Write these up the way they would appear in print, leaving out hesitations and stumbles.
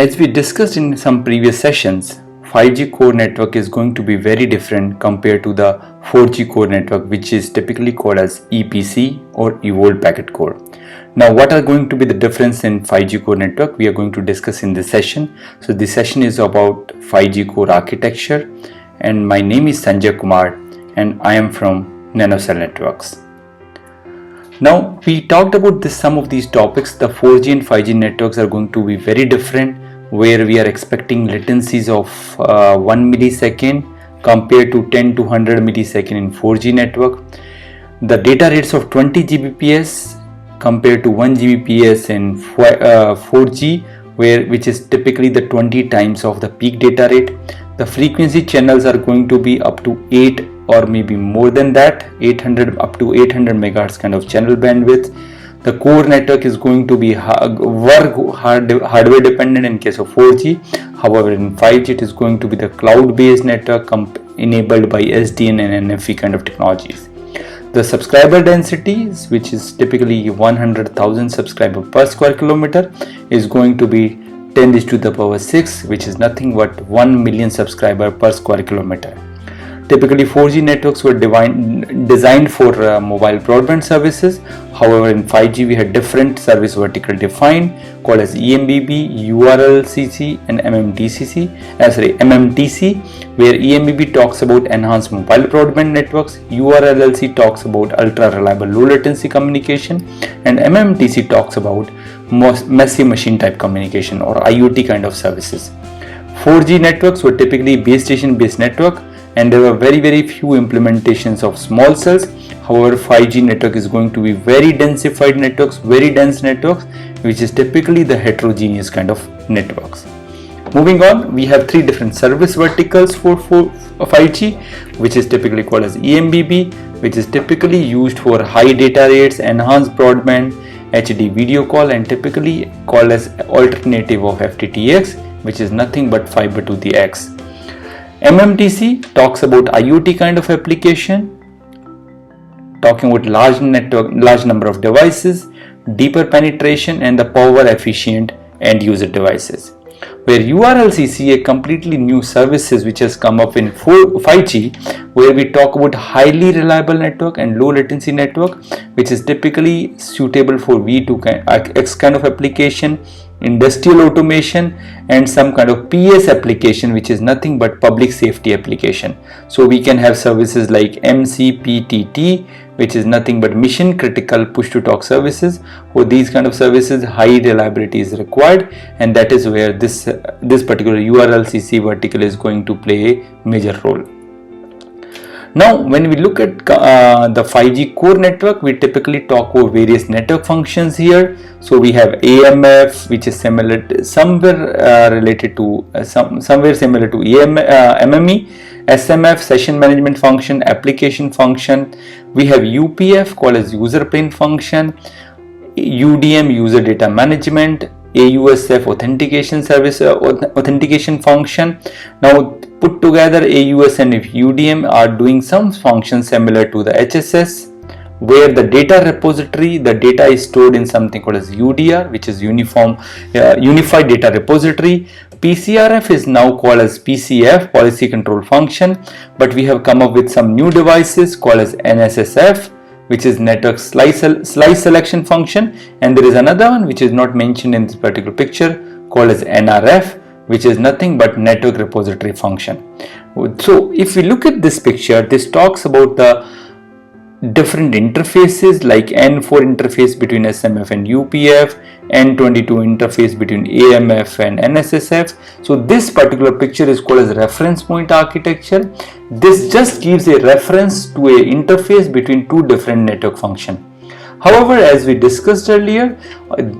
As we discussed in some previous sessions, 5G core network is going to be very different compared to the 4G core network, which is typically called as EPC or Evolved Packet Core. Now, what are going to be the difference in 5G core network? We are going to discuss in this session. So this session is about 5G core architecture, and my name is Sanjay Kumar and I am from NanoCell Networks. Now, we talked about some of these topics. The 4G and 5G networks are going to be very different, where we are expecting latencies of 1 millisecond compared to 10 to 100 millisecond in 4G network. The data rates of 20 Gbps compared to 1 Gbps in 4G, which is typically the 20 times of the peak data rate. The frequency channels are going to be up to 8 or maybe more than that, 800 up to 800 megahertz kind of channel bandwidth. The core network is going to be hardware dependent in case of 4G. However, in 5G it is going to be the cloud-based network enabled by SDN and NFV kind of technologies. The subscriber densities, which is typically 100,000 subscribers per square kilometer, is going to be 10 to the power 6, which is nothing but 1 million subscribers per square kilometer. Typically 4G networks were designed for mobile broadband services. However, in 5G we had different service vertical defined called as eMBB, URLCC and MMTC, where eMBB talks about enhanced mobile broadband networks, URLLC talks about ultra reliable low latency communication, and MMTC talks about massive machine type communication or IoT kind of services. 4G networks were typically base station based network, and there were very few implementations of small cells. However, 5G network is going to be very densified networks, very dense networks, which is typically the heterogeneous kind of networks. Moving on, we have three different service verticals for 5G, which is typically called as eMBB, which is typically used for high data rates, enhanced broadband, HD video call, and typically called as alternative of FTTX, which is nothing but fiber to the X. MMTC talks about IoT kind of application, talking about large number of devices, deeper penetration, and the power efficient end user devices. Where URLCC, a completely new services which has come up in 5G, where we talk about highly reliable network and low latency network, which is typically suitable for V2X kind of application, industrial automation, and some kind of PS application, which is nothing but public safety application. So we can have services like MCPTT, which is nothing but mission critical push to talk services. For these kind of services, high reliability is required, and that is where this particular URLCC vertical is going to play a major role. Now, when we look at the 5G core network, we typically talk about various network functions here. So we have AMF, which is similar to, somewhere similar to MME, SMF, session management function, application function. We have UPF, called as user plane function, UDM, user data management, AUSF, authentication service, authentication function. Now, put together AUS and UDM are doing some functions similar to the HSS, where the data repository, the data is stored in something called as UDR, which is Unified Data Repository. PCRF is now called as PCF, Policy Control Function, but we have come up with some new devices called as NSSF, which is Network Slice Selection Function, and there is another one which is not mentioned in this particular picture called as NRF, which is nothing but Network Repository Function. So if we look at this picture, this talks about the different interfaces like N4 interface between SMF and UPF, N22 interface between AMF and NSSF. So this particular picture is called as reference point architecture. This just gives a reference to a interface between two different network functions. However, as we discussed earlier,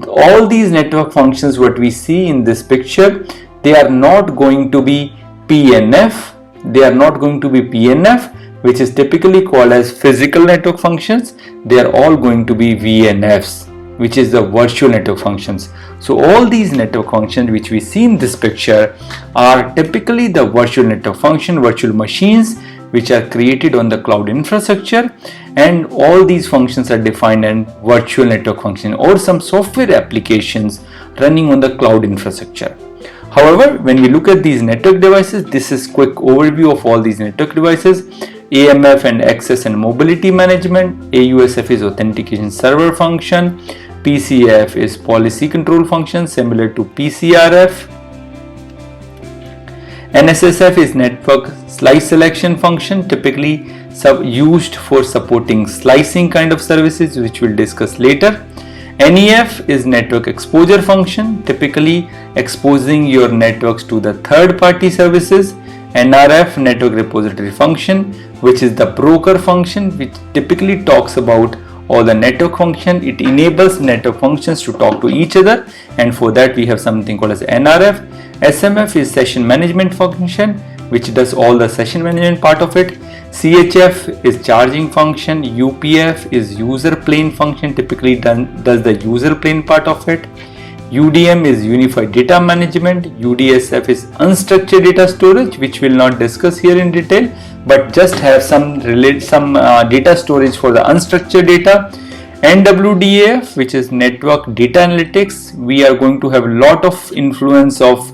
all these network functions what we see in this picture, they are not going to be PNF. They are not going to be PNF, which is typically called as physical network functions. They are all going to be VNFs, which is the virtual network functions. So all these network functions which we see in this picture are typically the virtual network function, virtual machines, which are created on the cloud infrastructure, and all these functions are defined in virtual network function or some software applications running on the cloud infrastructure. However, when we look at these network devices, this is quick overview of all these network devices. AMF and access and mobility management, AUSF is authentication server function, PCF is policy control function similar to PCRF, NSSF is network slice selection function, typically used for supporting slicing kind of services, which we'll discuss later. NEF is network exposure function, typically exposing your networks to the third party services. NRF, network repository function, which is the broker function, which typically talks about all the network function. It enables network functions to talk to each other, and for that we have something called as NRF. SMF is session management function, which does all the session management part of it. CHF is charging function. UPF is user plane function, typically does the user plane part of it. UDM is unified data management. UDSF is unstructured data storage, which we'll not discuss here in detail, but just have some data storage for the unstructured data. NWDAF, which is network data analytics, we are going to have a lot of influence of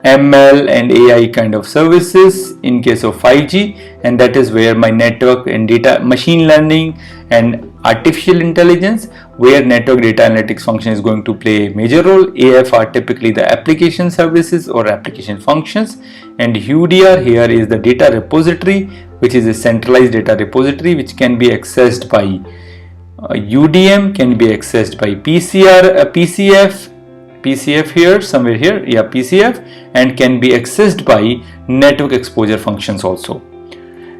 ML and AI kind of services in case of 5G, and that is where my network and data machine learning and artificial intelligence, where network data analytics function is going to play a major role. AF are typically the application services or application functions, and UDR here is the data repository, which is a centralized data repository which can be accessed by UDM, can be accessed by PCF here, somewhere here, yeah, PCF, and can be accessed by network exposure functions also.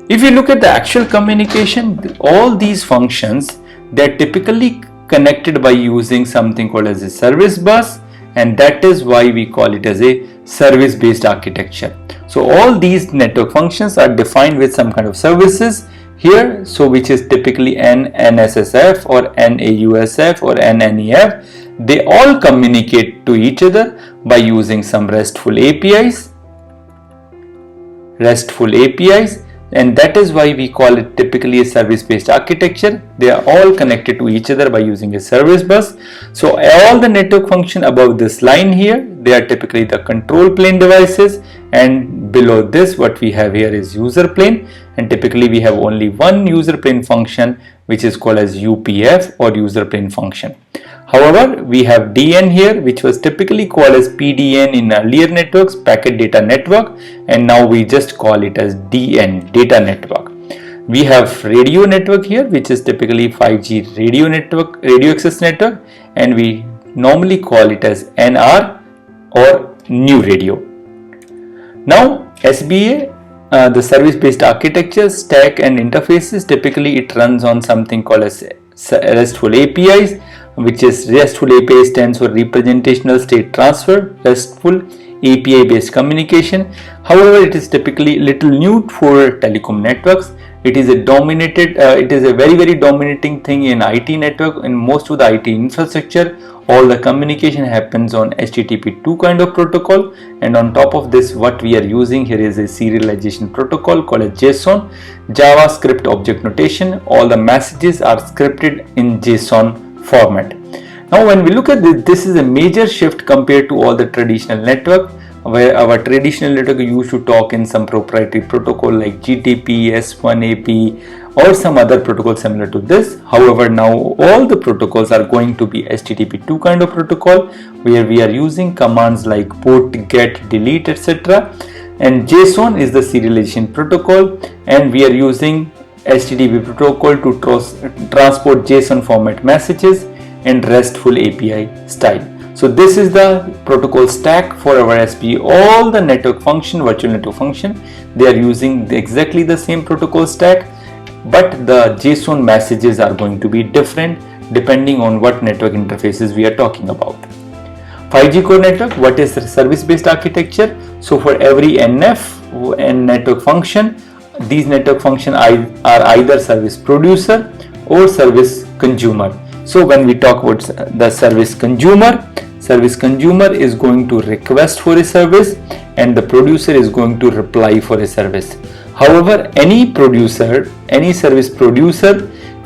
If you look at the actual communication, all these functions, they're typically connected by using something called as a service bus, and that is why we call it as a service based architecture. So all these network functions are defined with some kind of services here, so which is typically NSSF or NAUSF or NNEF. They all communicate to each other by using some RESTful APIs, and that is why we call it typically a service based architecture. They are all connected to each other by using a service bus. So all the network function above this line here, they are typically the control plane devices, and below this what we have here is user plane, and typically we have only one user plane function, which is called as UPF or user plane function. However, we have DN here, which was typically called as PDN in earlier networks, packet data network, and now we just call it as DN, data network. We have radio network here, which is typically 5G radio network, radio access network, and we normally call it as NR or new radio. Now SBA, the service based architecture, stack and interfaces, typically it runs on something called as RESTful APIs, which is RESTful API stands for representational state transfer, RESTful API based communication. However, it is typically little new for telecom networks. It is a very dominating thing in IT network. In most of the IT infrastructure, all the communication happens on HTTP2 kind of protocol, and on top of this what we are using here is a serialization protocol called as JSON, JavaScript object notation. All the messages are scripted in JSON format. Now when we look at this is a major shift compared to all the traditional network, where our traditional network used to talk in some proprietary protocol like GTP, S1AP or some other protocol similar to this. However, now all the protocols are going to be HTTP2 kind of protocol, where we are using commands like put, get, delete, etc. And JSON is the serialization protocol, and we are using HTTP protocol to transport JSON format messages in RESTful API style. So this is the protocol stack for our SBA. All the network function, virtual network function, they are using exactly the same protocol stack, but the JSON messages are going to be different depending on what network interfaces we are talking about. 5G core network, what is the service based architecture? So for every NF and network function, these network functions are either service producer or service consumer. So when we talk about the service consumer is going to request for a service, and the producer is going to reply for a service. However, any producer, any service producer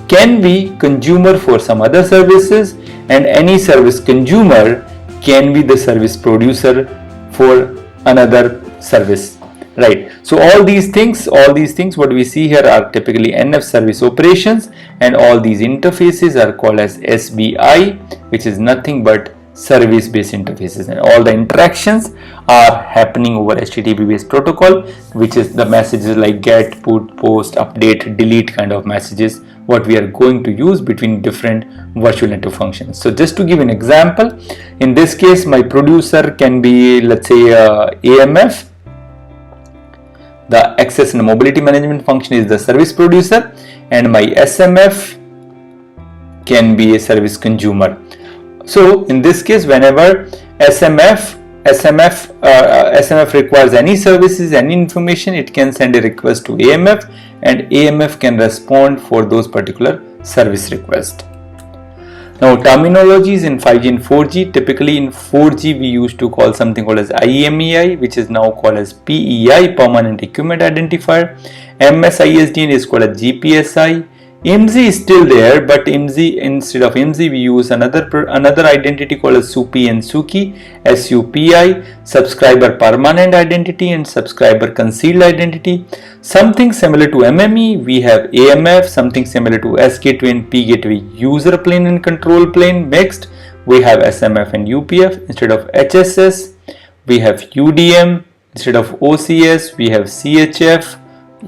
can be consumer for some other services, and any service consumer can be the service producer for another service, right? So all these things what we see here are typically NF service operations, and all these interfaces are called as SBI, which is nothing but service based interfaces, and all the interactions are happening over HTTP based protocol, which is the messages like get, put, post, update, delete kind of messages what we are going to use between different virtual network functions. So just to give an example, in this case my producer can be, let's say, AMF. The access and mobility management function is the service producer, and my SMF can be a service consumer. So in this case, whenever SMF requires any services, any information, it can send a request to AMF, and AMF can respond for those particular service requests. Now terminologies in 5G and 4G. Typically in 4G we used to call something called as IMEI, which is now called as PEI, Permanent Equipment Identifier. MSISDN is called as GPSI. IMSI is still there, but IMSI, instead of IMSI we use another identity called as SUPI and SUKI, SUPI, Subscriber Permanent Identity and Subscriber Concealed Identity. Something similar to MME, we have AMF. Something similar to S Gateway and P Gateway, User Plane and Control Plane mixed. We have SMF and UPF. Instead of HSS, we have UDM. Instead of OCS, we have CHF,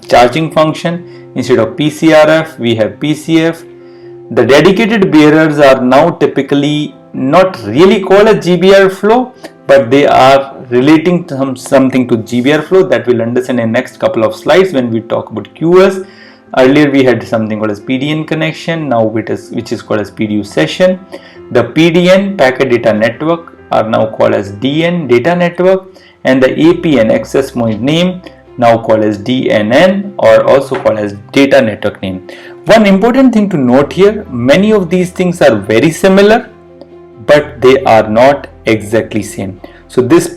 charging function. Instead of PCRF, we have PCF. The dedicated bearers are now typically not really called a GBR flow, but they are relating to something to GBR flow that we'll understand in next couple of slides when we talk about QoS. Earlier we had something called as PDN connection, now which is called as PDU session. The PDN, packet data network, are now called as DN, data network, and the APN, access point name, now called as DNN, or also called as data network name. One important thing to note here, many of these things are very similar, but they are not exactly same. So this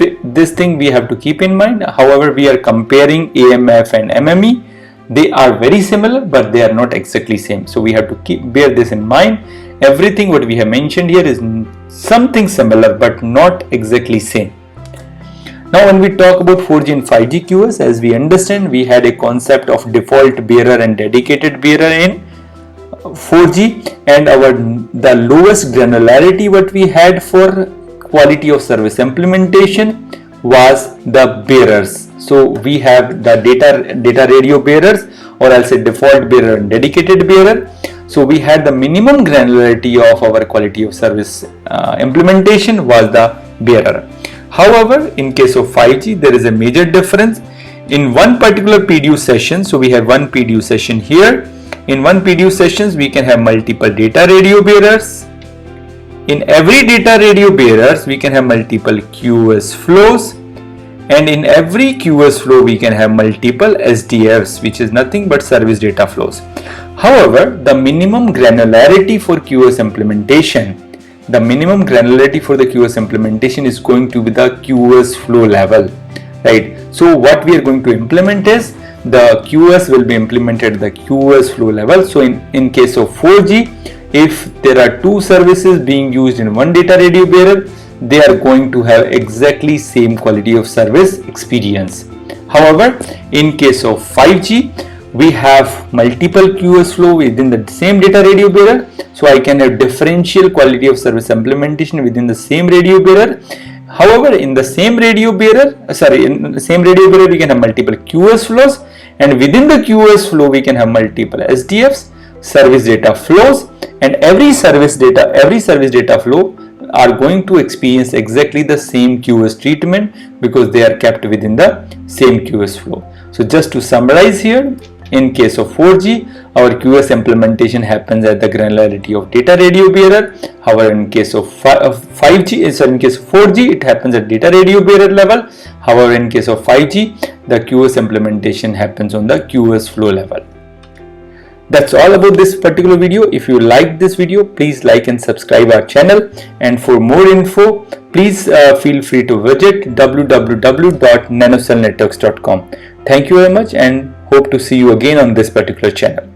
thing we have to keep in mind. However, we are comparing AMF and MME. They are very similar, but they are not exactly same. So we have to bear this in mind. Everything what we have mentioned here is something similar, but not exactly same. Now when we talk about 4G and 5G QoS, as we understand, we had a concept of default bearer and dedicated bearer in 4G, and the lowest granularity what we had for quality of service implementation was the bearers. So we have the data radio bearers, or I'll say default bearer and dedicated bearer. So we had the minimum granularity of our quality of service implementation was the bearer. However, in case of 5G, there is a major difference. In one particular PDU session, so we have one PDU session here. In one PDU sessions, we can have multiple data radio bearers. In every data radio bearers, we can have multiple QoS flows. And in every QoS flow, we can have multiple SDFs, which is nothing but service data flows. However, the minimum granularity for QoS implementation, is going to be the QoS flow level, right? So what we are going to implement is the QoS will be implemented at the QoS flow level. So in case of 4G, if there are two services being used in one data radio bearer, they are going to have exactly same quality of service experience. However, in case of 5G, we have multiple QoS flow within the same data radio bearer, so I can have differential quality of service implementation within the same radio bearer. However, in the same radio bearer, we can have multiple QoS flows, and within the QoS flow we can have multiple SDFs, service data flows, and every service data flow are going to experience exactly the same QoS treatment because they are kept within the same QoS flow. So just to summarize here, in case of 4G, our QoS implementation happens at the granularity of data radio bearer. However, in case of 4G, it happens at data radio bearer level. However, in case of 5G, the QoS implementation happens on the QoS flow level. That's all about this particular video. If you like this video, please like and subscribe our channel. And for more info, please feel free to visit www.nanocellnetworks.com. Thank you very much and hope to see you again on this particular channel.